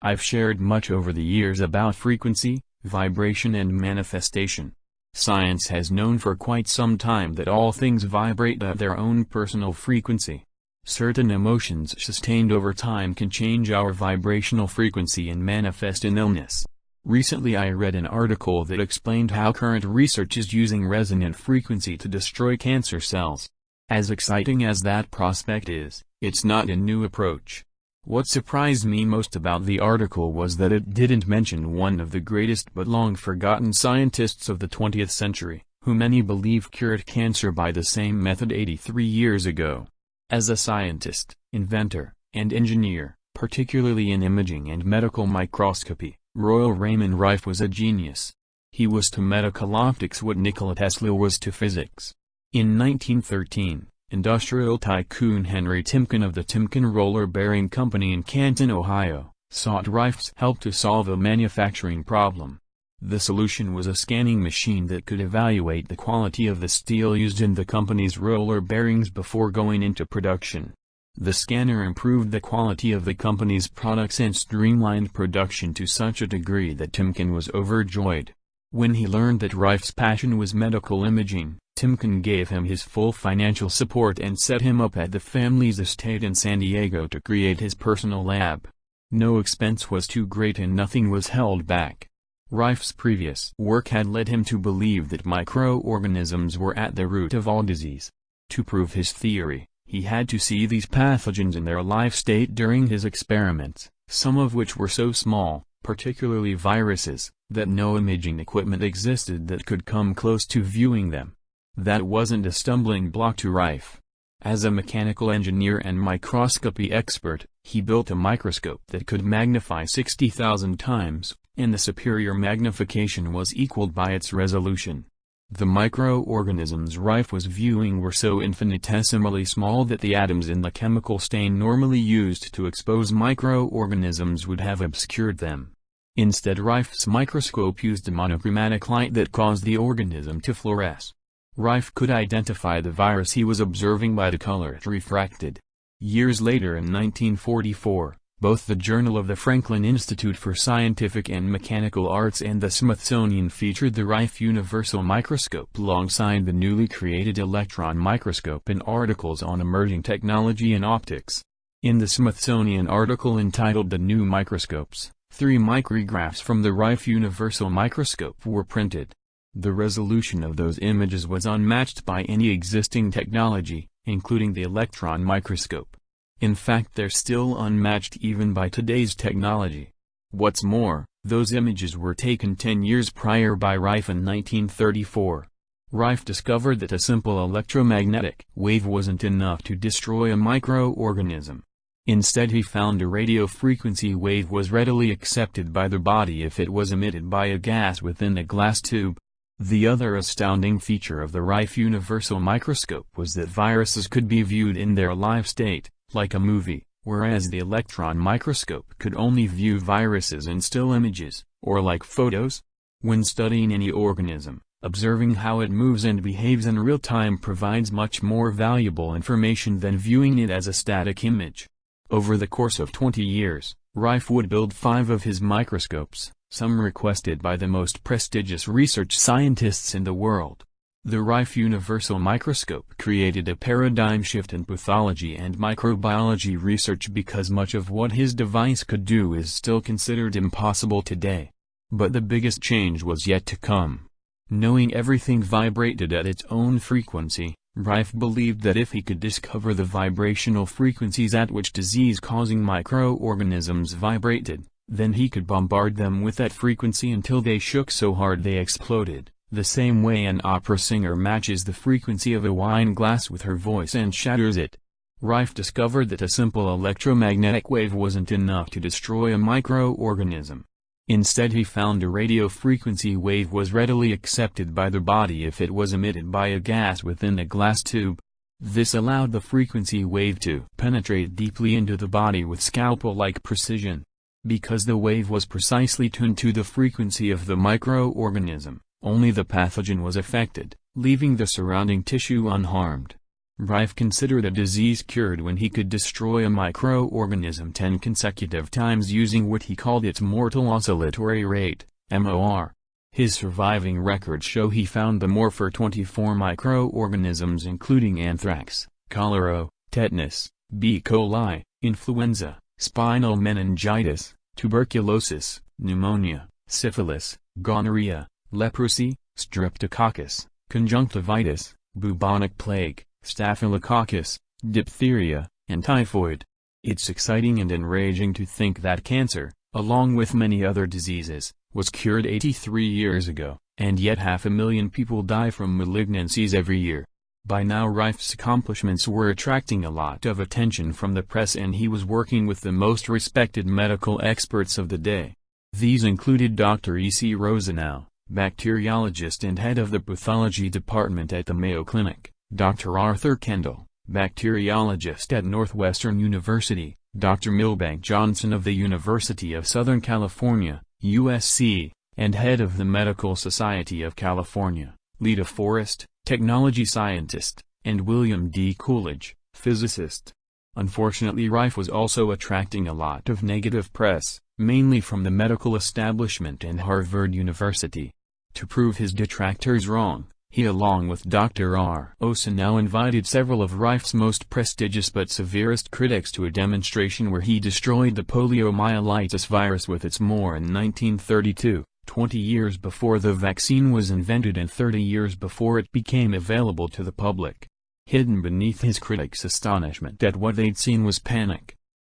I've shared much over the years about frequency, vibration and manifestation. Science has known for quite some time that all things vibrate at their own personal frequency. Certain emotions sustained over time can change our vibrational frequency and manifest in illness. Recently I read an article that explained how current research is using resonant frequency to destroy cancer cells. As exciting as that prospect is, it's not a new approach. What surprised me most about the article was that it didn't mention one of the greatest but long-forgotten scientists of the 20th century, who many believe cured cancer by the same method 83 years ago. As a scientist, inventor, and engineer, particularly in imaging and medical microscopy, Royal Raymond Rife was a genius. He was to medical optics what Nikola Tesla was to physics. In 1913, industrial tycoon Henry Timken of the Timken Roller Bearing Company in Canton, Ohio, sought Rife's help to solve a manufacturing problem. The solution was a scanning machine that could evaluate the quality of the steel used in the company's roller bearings before going into production. The scanner improved the quality of the company's products and streamlined production to such a degree that Timken was overjoyed. When he learned that Rife's passion was medical imaging, Timken gave him his full financial support and set him up at the family's estate in San Diego to create his personal lab. No expense was too great and nothing was held back. Rife's previous work had led him to believe that microorganisms were at the root of all disease. To prove his theory, he had to see these pathogens in their live state during his experiments, some of which were so small, particularly viruses, that no imaging equipment existed that could come close to viewing them. That wasn't a stumbling block to Rife. As a mechanical engineer and microscopy expert, he built a microscope that could magnify 60,000 times, and the superior magnification was equaled by its resolution. The microorganisms Rife was viewing were so infinitesimally small that the atoms in the chemical stain normally used to expose microorganisms would have obscured them. Instead, Rife's microscope used a monochromatic light that caused the organism to fluoresce. Rife could identify the virus he was observing by the color it refracted. Years later in 1944, both the Journal of the Franklin Institute for Scientific and Mechanical Arts and the Smithsonian featured the Rife Universal Microscope alongside the newly created electron microscope in articles on emerging technology and optics. In the Smithsonian article entitled The New Microscopes, 3 micrographs from the Rife Universal Microscope were printed. The resolution of those images was unmatched by any existing technology, including the electron microscope. In fact, they're still unmatched even by today's technology. What's more, those images were taken 10 years prior by Rife in 1934. Rife discovered that a simple electromagnetic wave wasn't enough to destroy a microorganism. Instead, he found a radio frequency wave was readily accepted by the body if it was emitted by a gas within a glass tube. The other astounding feature of the Rife Universal Microscope was that viruses could be viewed in their live state, like a movie, whereas the electron microscope could only view viruses in still images, or like photos. When studying any organism, observing how it moves and behaves in real time provides much more valuable information than viewing it as a static image. Over the course of 20 years, Rife would build 5 of his microscopes, some requested by the most prestigious research scientists in the world. The Rife Universal Microscope created a paradigm shift in pathology and microbiology research because much of what his device could do is still considered impossible today. But the biggest change was yet to come. Knowing everything vibrated at its own frequency, Rife believed that if he could discover the vibrational frequencies at which disease-causing microorganisms vibrated, then he could bombard them with that frequency until they shook so hard they exploded, the same way an opera singer matches the frequency of a wine glass with her voice and shatters it. Rife discovered that a simple electromagnetic wave wasn't enough to destroy a microorganism. Instead, he found a radio frequency wave was readily accepted by the body if it was emitted by a gas within a glass tube. This allowed the frequency wave to penetrate deeply into the body with scalpel-like precision. Because the wave was precisely tuned to the frequency of the microorganism, only the pathogen was affected, leaving the surrounding tissue unharmed. Rife considered a disease cured when he could destroy a microorganism 10 consecutive times using what he called its mortal oscillatory rate, MOR. His surviving records show he found the MOR for 24 microorganisms including anthrax, cholera, tetanus, B. coli, influenza, spinal meningitis, tuberculosis, pneumonia, syphilis, gonorrhea, leprosy, streptococcus, conjunctivitis, bubonic plague, staphylococcus, diphtheria, and typhoid. It's exciting and enraging to think that cancer, along with many other diseases, was cured 83 years ago, and yet 500,000 people die from malignancies every year. By now Rife's accomplishments were attracting a lot of attention from the press and he was working with the most respected medical experts of the day. These included Dr. E.C. Rosenau, bacteriologist and head of the pathology department at the Mayo Clinic, Dr. Arthur Kendall, bacteriologist at Northwestern University, Dr. Milbank Johnson of the University of Southern California, USC, and head of the Medical Society of California, Lita Forrest, technology scientist, and William D. Coolidge, physicist. Unfortunately, Rife was also attracting a lot of negative press, mainly from the medical establishment and Harvard University. To prove his detractors wrong, he along with Dr. R. Rosenau invited several of Rife's most prestigious but severest critics to a demonstration where he destroyed the poliomyelitis virus with its MOR in 1932, 20 years before the vaccine was invented and 30 years before it became available to the public. Hidden beneath his critics' astonishment at what they'd seen was panic.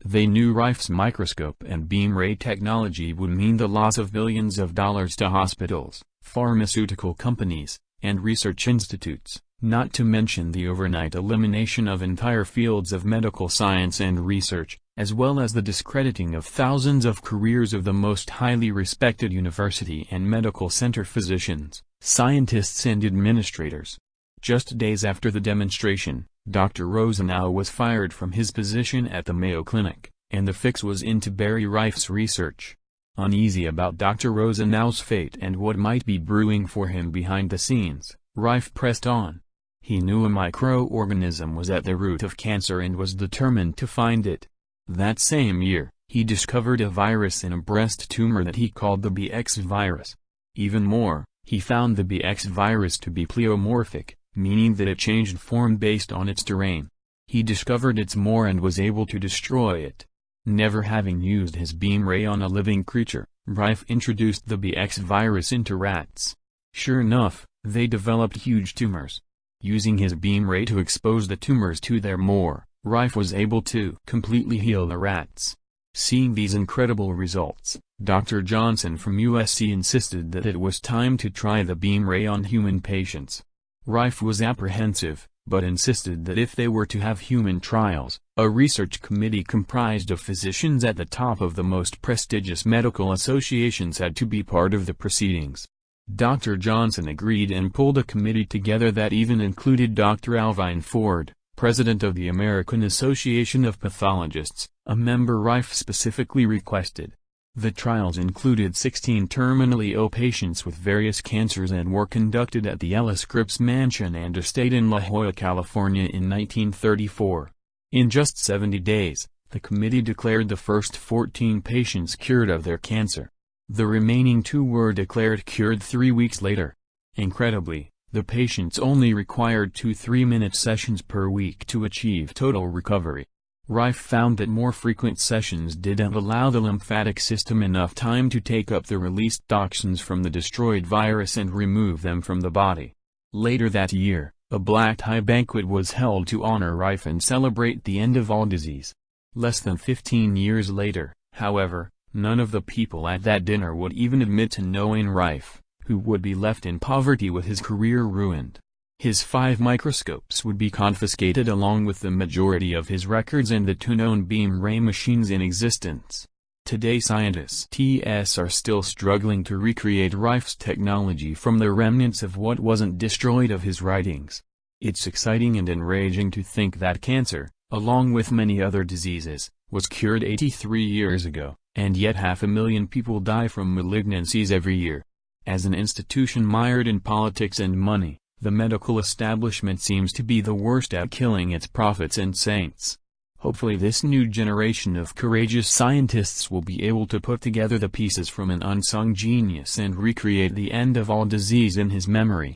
They knew Rife's microscope and beam ray technology would mean the loss of billions of dollars to hospitals, pharmaceutical companies, and research institutes, not to mention the overnight elimination of entire fields of medical science and research, as well as the discrediting of thousands of careers of the most highly respected university and medical center physicians, scientists and administrators. Just days after the demonstration, Dr. Rosenau was fired from his position at the Mayo Clinic, and the fix was in to bury Rife's research. Uneasy about Dr. Rosenau's fate and what might be brewing for him behind the scenes, Rife pressed on. He knew a microorganism was at the root of cancer and was determined to find it. That same year, he discovered a virus in a breast tumor that he called the BX virus. Even more, he found the BX virus to be pleomorphic, meaning that it changed form based on its terrain. He discovered its MOR and was able to destroy it. Never having used his beam ray on a living creature, Rife introduced the BX virus into rats. Sure enough, they developed huge tumors. Using his beam ray to expose the tumors to their MOR, Rife was able to completely heal the rats. Seeing these incredible results, Dr. Johnson from USC insisted that it was time to try the beam ray on human patients. Rife was apprehensive, but insisted that if they were to have human trials, a research committee comprised of physicians at the top of the most prestigious medical associations had to be part of the proceedings. Dr. Johnson agreed and pulled a committee together that even included Dr. Alvin Ford, president of the American Association of Pathologists, a member Rife specifically requested. The trials included 16 terminally ill patients with various cancers and were conducted at the Ellis Scripps Mansion and Estate in La Jolla, California in 1934. In just 70 days, the committee declared the first 14 patients cured of their cancer. The remaining 2 were declared cured 3 weeks later. Incredibly, the patients only required 2 3-minute sessions per week to achieve total recovery. Rife found that more frequent sessions didn't allow the lymphatic system enough time to take up the released toxins from the destroyed virus and remove them from the body. Later that year, a black tie banquet was held to honor Rife and celebrate the end of all disease. Less than 15 years later, however, none of the people at that dinner would even admit to knowing Rife, who would be left in poverty with his career ruined. His 5 microscopes would be confiscated along with the majority of his records and the 2 known beam ray machines in existence. Today scientists are still struggling to recreate Rife's technology from the remnants of what wasn't destroyed of his writings. It's exciting and enraging to think that cancer, along with many other diseases, was cured 83 years ago, and yet 500,000 people die from malignancies every year. As an institution mired in politics and money, The medical establishment seems to be the worst at killing its prophets and saints. Hopefully this new generation of courageous scientists will be able to put together the pieces from an unsung genius and recreate the end of all disease in his memory.